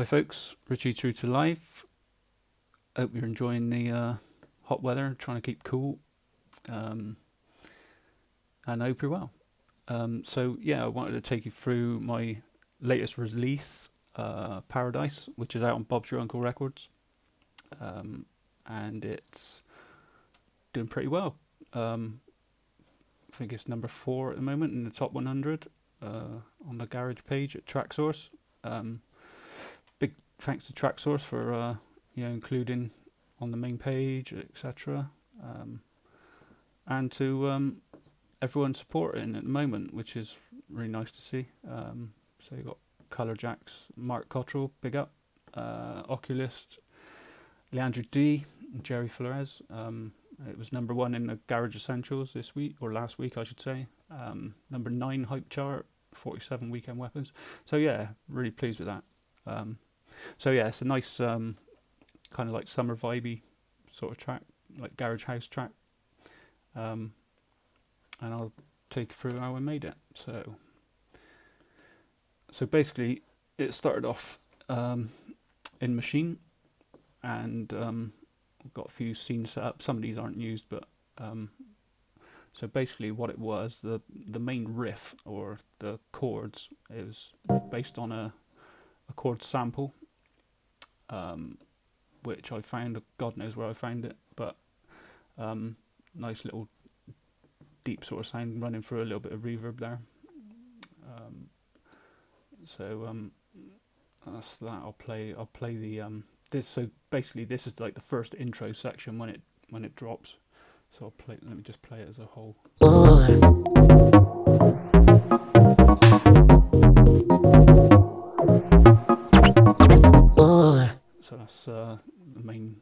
Hi folks, Richie True to Life. Hope you're enjoying the hot weather, trying to keep cool, and I hope you're well. So yeah, I wanted to take you through my latest release, Paradise, which is out on Bob's Your Uncle Records, and it's doing pretty well. I think it's number 4 at the moment in the top 100 on the garage page at TrackSource. Big thanks to TrackSource for including on the main page, etc. And to everyone supporting at the moment, which is really nice to see. So you got Color Jacks, Mark Cottrell, big up, Oculist, Leandro D, Jerry Flores. It was number 1 in the Garage Essentials this week, or last week I should say. Number 9 hype chart, 47 Weekend Weapons. So yeah, really pleased with that. So yeah, it's a nice kind of like summer vibey sort of track, like garage house track. And I'll take you through how I made it. So basically, it started off in Maschine, and I've got a few scenes set up. Some of these aren't used, but so basically, what it was, the main riff or the chords, it was based on a chord sample, which I found. God knows where I found it, but nice little deep sort of sound running through a little bit of reverb there. That's that. I'll play the this. So basically, this is like the first intro section when it drops. So I'll play. Let me just play it as a whole. So that's the main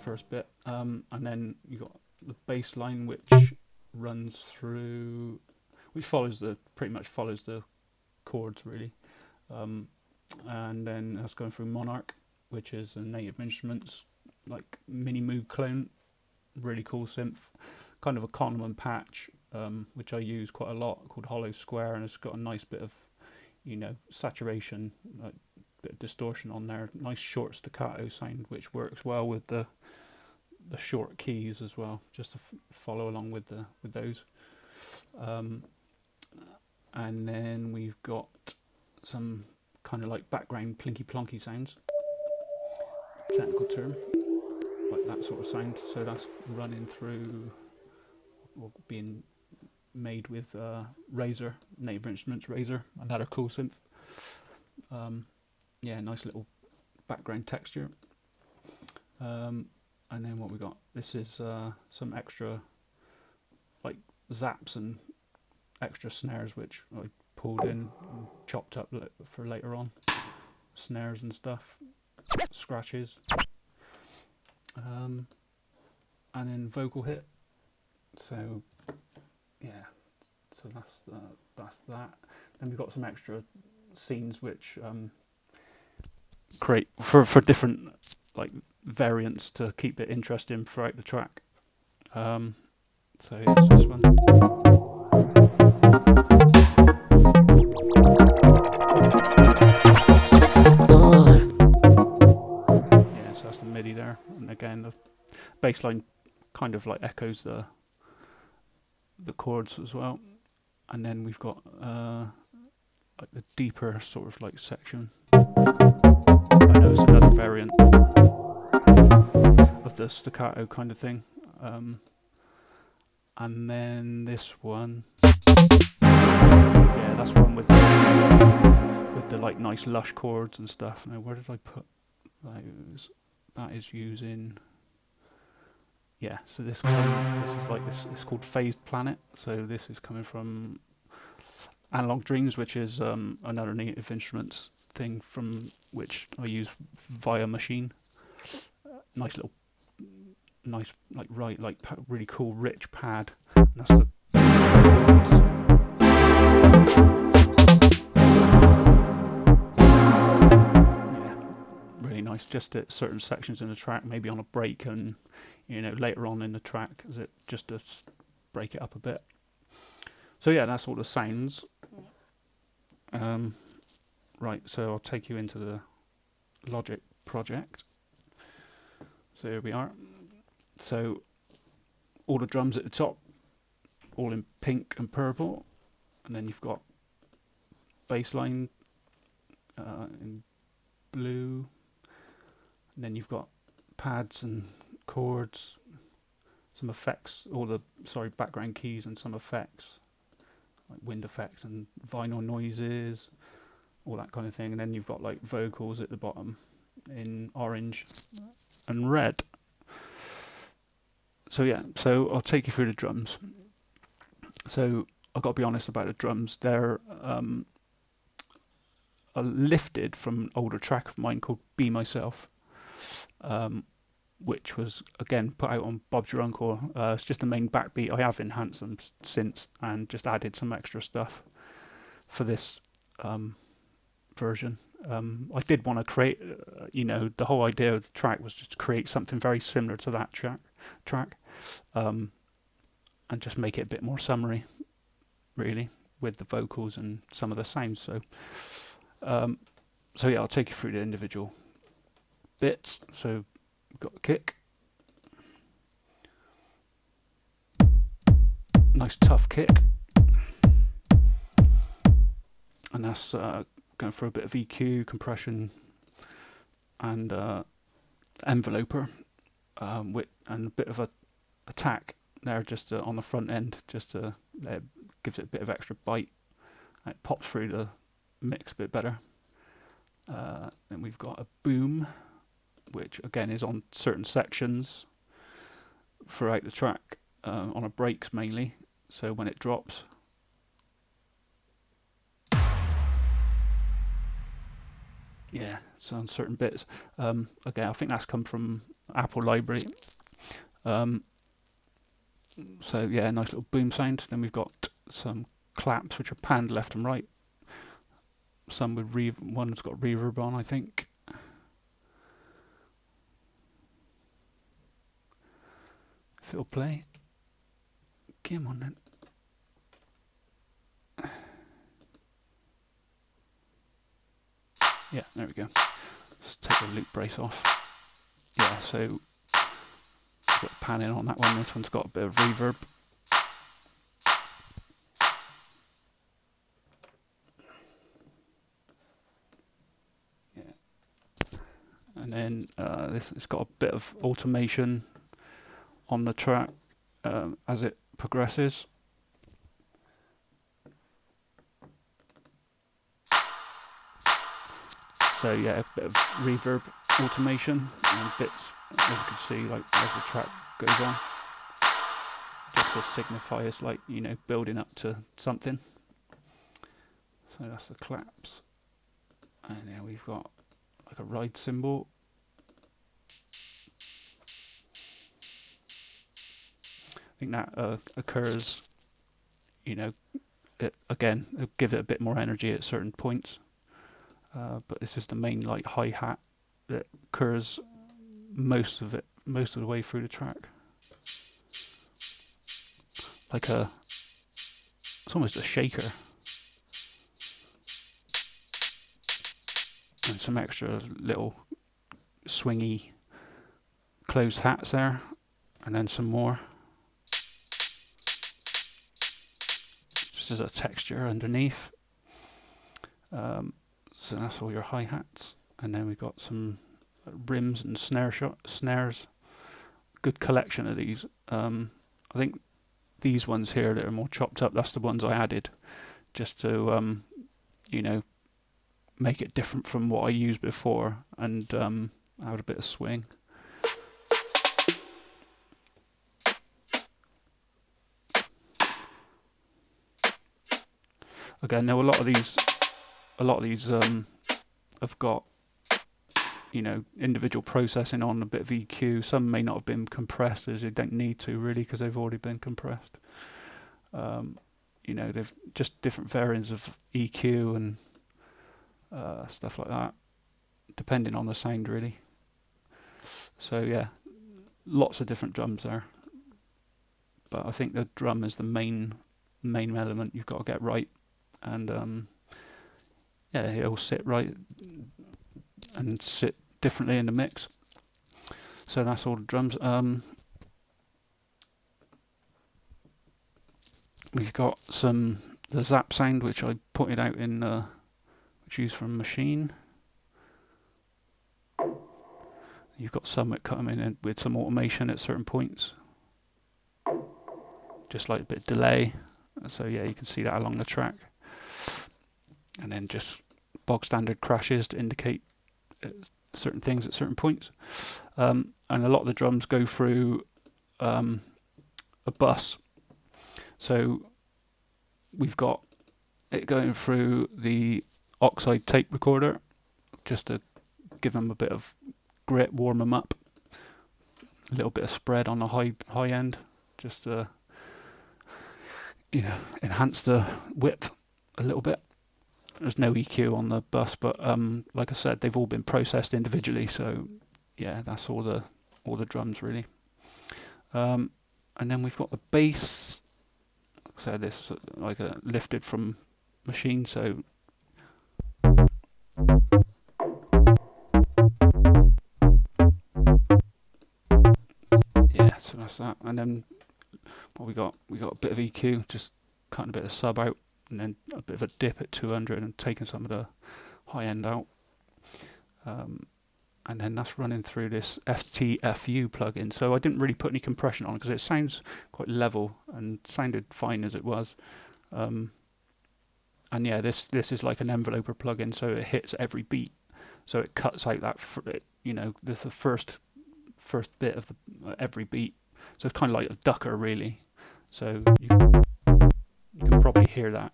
first bit, and then you got the bass line which runs through, which pretty much follows the chords really, and then that's going through Monarch, which is a Native Instruments like mini Moog clone, really cool synth, kind of a Coleman patch, which I use quite a lot, called Hollow Square, and it's got a nice bit of saturation, like bit of distortion on there, nice short staccato sound which works well with the short keys as well, just to follow along with those. And then we've got some kind of like background plinky plonky sounds, technical term, like that sort of sound. So that's running through or being made with Razor, Native Instruments Razor, another cool synth. Yeah, nice little background texture. And then what we got? This is some extra like zaps and extra snares which I pulled in and chopped up for later on. Snares and stuff, scratches, and then vocal hit. So yeah, so that's that. Then we've got some extra scenes which create for different like variants to keep it interesting throughout the track. So here's this one. Yeah, so that's the MIDI there, and again the bass line kind of like echoes the chords as well. And then we've got like the deeper sort of like section. I know it's another variant of the staccato kind of thing. And then this one, yeah, that's one with the like nice lush chords and stuff. Now where did I put those? That is using, yeah. So this is like this. It's called Phased Planet. So this is coming from Analog Dreams, which is another Native Instruments thing from which I use via Maschine. Nice little, nice really cool rich pad. And that's the really nice. Just at certain sections in the track, maybe on a break, and later on in the track, just to break it up a bit. So yeah, that's all the sounds. Right, so I'll take you into Logic project. So here we are. So all the drums at the top, all in pink and purple, and then you've got bass line in blue, and then you've got pads and chords, some effects, background keys and some effects, like wind effects and vinyl noises, all that kind of thing. And then you've got like vocals at the bottom in orange and red. So yeah, so I'll take you through the drums. So I've got to be honest about the drums. They're lifted from an older track of mine called Be Myself, which was again put out on Bob's Your Uncle. It's just the main backbeat. I have enhanced them since and just added some extra stuff for this version. I did want to create, the whole idea of the track was just to create something very similar to that track, and just make it a bit more summary, really, with the vocals and some of the sounds. So yeah, I'll take you through the individual bits. So we've got the kick, nice tough kick, and that's going for a bit of EQ, compression, and enveloper, and a bit of a attack there, just on the front end, just to gives it a bit of extra bite. And it pops through the mix a bit better. Then we've got a boom, which again is on certain sections throughout the track, on a breaks mainly. So when it drops, yeah, so on certain bits. Again, I think that's come from Apple Library. So yeah, nice little boom sound. Then we've got some claps which are panned left and right. Some with one's got reverb on, I think. If it'll play. Come on then. Yeah, there we go. Let's take the loop brace off. Yeah, so got panning on that one. This one's got a bit of reverb. Yeah. And then it's got a bit of automation on the track as it progresses. So yeah, a bit of reverb automation and bits, as you can see, like as the track goes on, just to signify it's like, building up to something. So that's the claps, and then we've got like a ride cymbal. I think that occurs, it'll give it a bit more energy at certain points. But this is the main like hi-hat that occurs most of the way through the track. It's almost a shaker. And some extra little swingy closed hats there, and then some more. Just as a texture underneath. So that's all your hi-hats, and then we've got some rims and snares. Good collection of these. I think these ones here that are more chopped up, that's the ones I added, just to make it different from what I used before, and add a bit of swing. Again, now a lot of these have got individual processing on, a bit of EQ. Some may not have been compressed, as you don't need to really, because they've already been compressed. They've just different variants of EQ and stuff like that, depending on the sound really. So yeah, lots of different drums there, but I think the drum is the main element you've got to get right, and it'll sit right and sit differently in the mix. So that's all the drums. We've got the zap sound, which I pointed out in which used from Maschine. You've got some that come in with some automation at certain points, just like a bit of delay. So yeah, you can see that along the track. And then just bog standard crashes to indicate certain things at certain points. And a lot of the drums go through a bus. So we've got it going through the oxide tape recorder, just to give them a bit of grit, warm them up. A little bit of spread on the high end, just to enhance the width a little bit. There's no EQ on the bus, but like I said, they've all been processed individually. So yeah, that's all the drums really. And then we've got the bass. So this is like a lifted from Maschine. So yeah, so that's that. And then what we got a bit of EQ, just cutting a bit of sub out, and then a bit of a dip at 200 and taking some of the high end out. And then that's running through this FTFU plugin. So I didn't really put any compression on it because it sounds quite level and sounded fine as it was. And yeah, this is like an enveloper plugin, so it hits every beat. So it cuts out that, this is the first bit of every beat. So it's kind of like a ducker really. So you can probably hear that.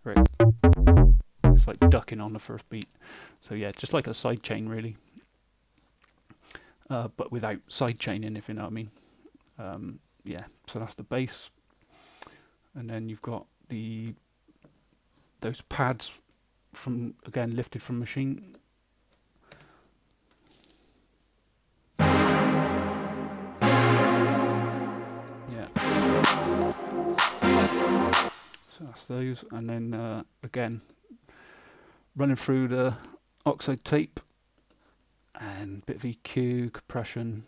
Right. It's like ducking on the first beat. So yeah, just like a sidechain really. But without sidechaining, if you know what I mean. Yeah, so that's the bass. And then you've got those pads again lifted from Maschine. Yeah. So that's those, and then again running through the oxide tape and a bit of EQ, compression,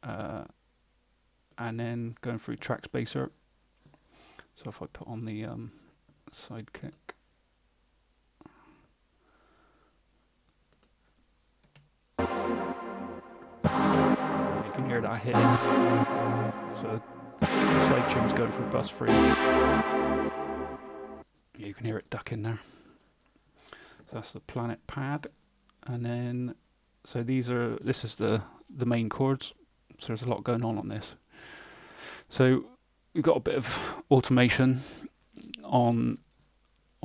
and then going through track spacer. So if I put on the sidekick, you can hear that hitting. So the sidechain's going through bus 3. Yeah, you can hear it ducking there. So that's the Planet pad, and then so this is the main chords. So there's a lot going on this. So we've got a bit of automation on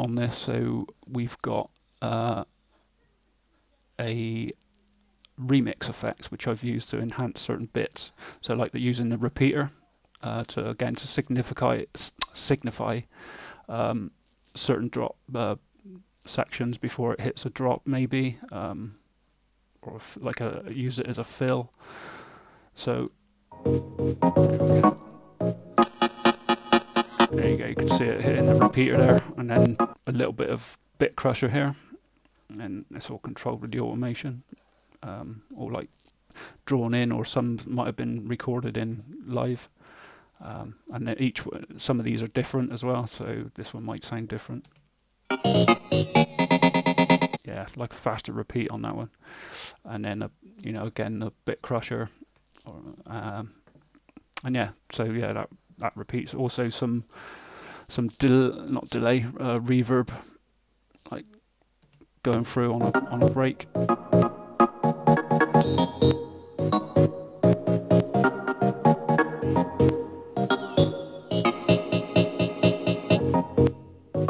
this. So we've got a remix effect which I've used to enhance certain bits. So like using the repeater to signify certain drop sections before it hits a drop, maybe, or use it as a fill. So there you go, you can see it hitting the repeater there, and then a little bit of bit crusher here, and it's all controlled with the automation, or like drawn in, or some might have been recorded in live, and then some of these are different as well, so this one might sound different. Yeah, like a faster repeat on that one, and then again the bit crusher, and yeah, so yeah, that repeats. Also some not delay, reverb, like going through on a break.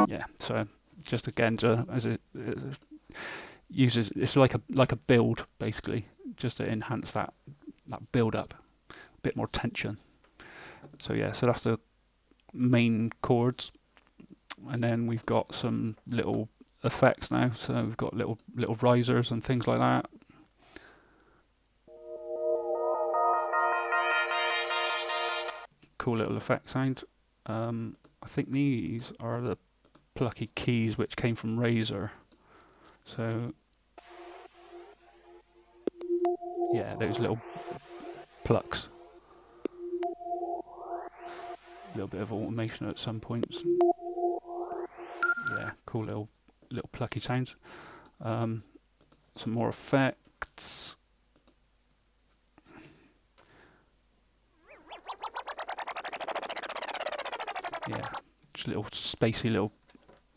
Yeah, so just again as it uses, it's like a build basically, just to enhance that build up, a bit more tension. So yeah, so that's the main chords, and then we've got some little effects now. So we've got little risers and things like that. Cool little effect sound. I think these are the plucky keys which came from Razor. So those little plucks. A little bit of automation at some points. Yeah, cool little plucky sounds. Some more effects. Yeah, just a little spacey little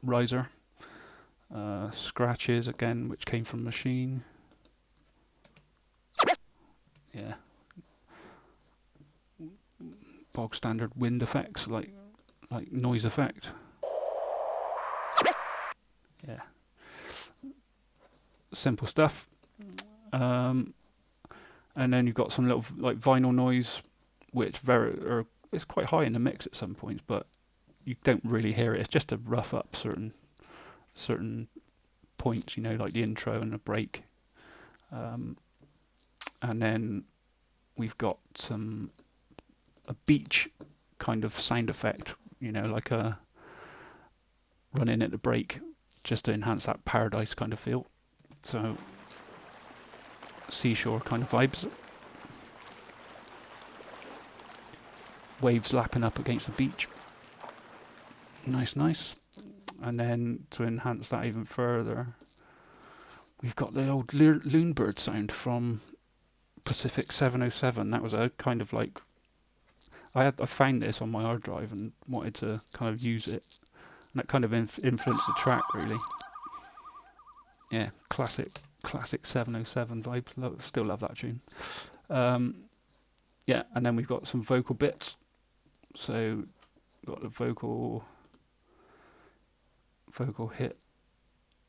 riser. Scratches again, which came from Maschine. Yeah. Bog standard wind effects, like noise effect. Yeah. Simple stuff. And then you've got some little like vinyl noise, which it's quite high in the mix at some points, but you don't really hear it. It's just to rough up certain points, like the intro and the break. And then we've got a beach kind of sound effect, like a running at the break, just to enhance that paradise kind of feel. So seashore kind of vibes. Waves lapping up against the beach. Nice. And then to enhance that even further, we've got the old loonbird sound from Pacific 707. That was a kind of like, I found this on my hard drive and wanted to kind of use it, and that kind of influenced the track really. Yeah, classic 707 vibes. Still love that tune. Yeah, and then we've got some vocal bits. So we've got the vocal hit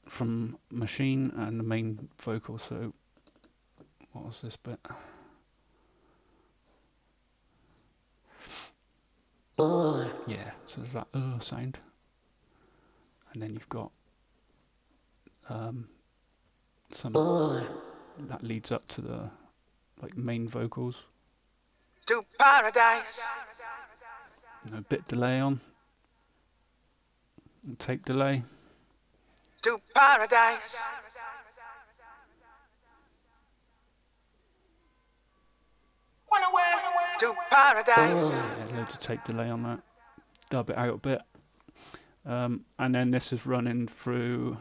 from Maschine and the main vocal. So what was this bit? Yeah, so there's that sound, and then you've got some that leads up to the main vocals. To paradise. A bit delay on. Tape delay. To paradise. To paradise. Yeah, loads of tape delay on that. Dub it out a bit. And then this is running through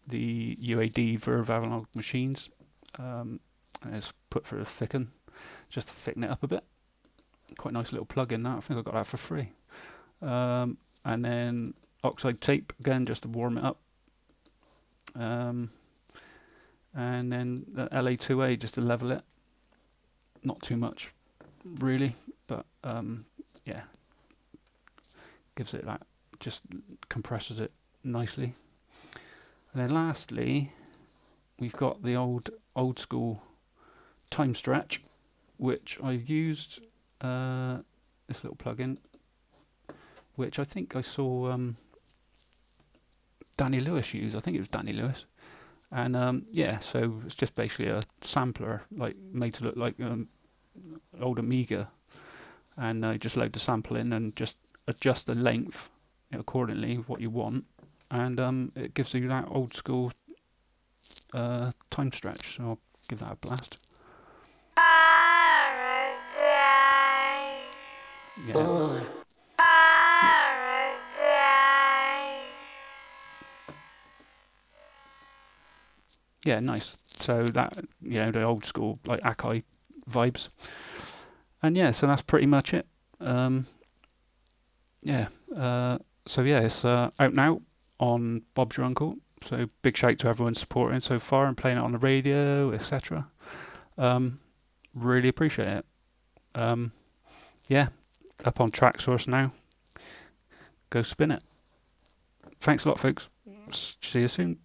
the UAD Verve Analog machines. And it's put through a thicken, just to thicken it up a bit. Quite a nice little plug-in that. I think I got that for free. And then oxide tape again, just to warm it up. And then the LA2A just to level it. Not too much, really, but yeah, gives it that, just compresses it nicely. And then lastly, we've got the old school time stretch, which I've used this little plugin, which I think I saw Danny Lewis use. I think it was Danny Lewis. And yeah, so it's just basically a sampler, made to look like old Amiga, and just load the sample in and just adjust the length accordingly what you want, and it gives you that old school time stretch. So I'll give that a blast. Yeah. Yeah, nice. So that, the old school Akai vibes. And yeah, so that's pretty much it. Yeah. So yeah, it's out now on Bob's Your Uncle. So big shout to everyone supporting so far and playing it on the radio, etc. Really appreciate it. Yeah, up on TrackSource now. Go spin it. Thanks a lot, folks. See you soon.